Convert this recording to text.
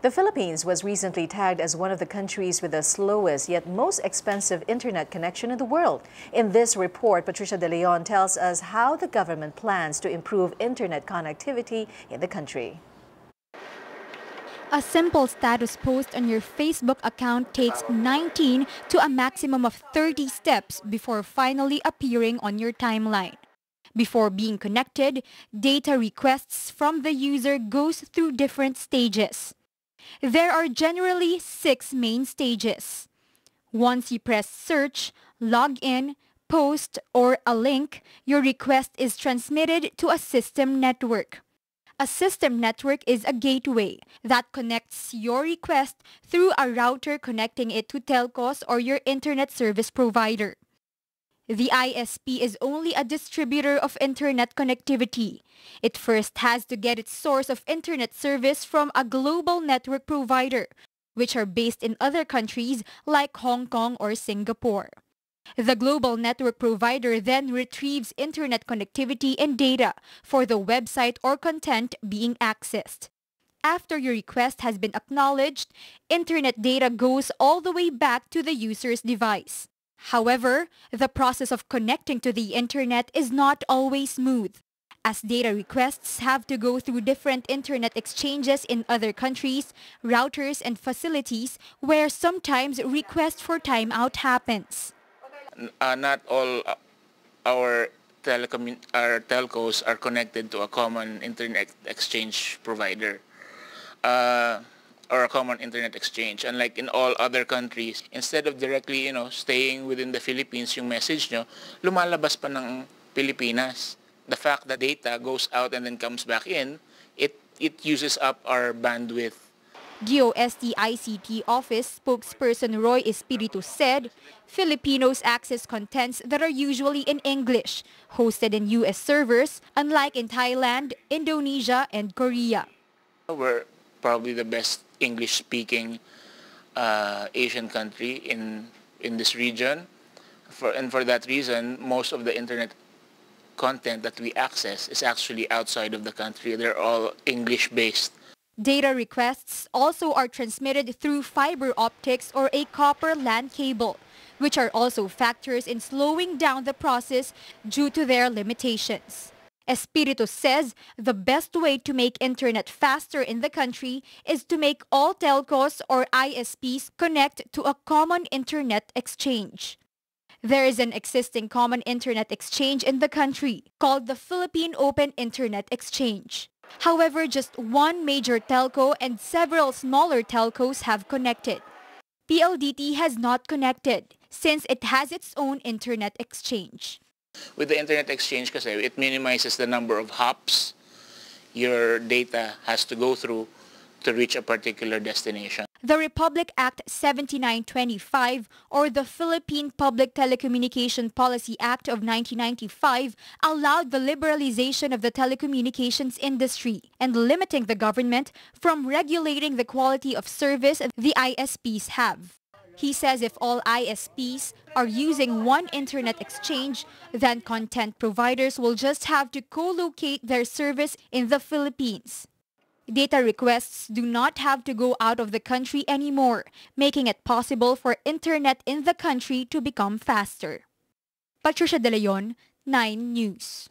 The Philippines was recently tagged as one of the countries with the slowest yet most expensive internet connection in the world. In this report, Patricia De Leon tells us how the government plans to improve internet connectivity in the country. A simple status post on your Facebook account takes 19 to a maximum of 30 steps before finally appearing on your timeline. Before being connected, data requests from the user goes through different stages. There are generally 6 main stages. Once you press search, log in, post, or a link, your request is transmitted to a system network. A system network is a gateway that connects your request through a router connecting it to telcos or your internet service provider. The ISP is only a distributor of internet connectivity. It first has to get its source of internet service from a global network provider, which are based in other countries like Hong Kong or Singapore. The global network provider then retrieves internet connectivity and data for the website or content being accessed. After your request has been acknowledged, internet data goes all the way back to the user's device. However, the process of connecting to the internet is not always smooth, as data requests have to go through different internet exchanges in other countries, routers, and facilities where sometimes request for timeout happens. Not all our telcos are connected to a common internet exchange provider. Or a common internet exchange. Unlike in all other countries, instead of directly, staying within the Philippines yung message nyo, lumalabas pa ng Pilipinas. The fact that data goes out and then comes back in, it uses up our bandwidth. DOST ICT Office spokesperson Roy Espiritu said, Filipinos access contents that are usually in English, hosted in US servers, unlike in Thailand, Indonesia, and Korea. We're probably the best English-speaking Asian country in this region. For that reason, most of the internet content that we access is actually outside of the country. They're all English-based. Data requests also are transmitted through fiber optics or a copper LAN cable, which are also factors in slowing down the process due to their limitations. Espiritu says the best way to make internet faster in the country is to make all telcos or ISPs connect to a common internet exchange. There is an existing common internet exchange in the country called the Philippine Open Internet Exchange. However, just one major telco and several smaller telcos have connected. PLDT has not connected since it has its own internet exchange. With the internet exchange kasi, it minimizes the number of hops your data has to go through to reach a particular destination. The Republic Act 7925 or the Philippine Public Telecommunication Policy Act of 1995 allowed the liberalization of the telecommunications industry and limiting the government from regulating the quality of service the ISPs have. He says if all ISPs are using one internet exchange, then content providers will just have to co-locate their service in the Philippines. Data requests do not have to go out of the country anymore, making it possible for internet in the country to become faster. Patricia De Leon, 9 News.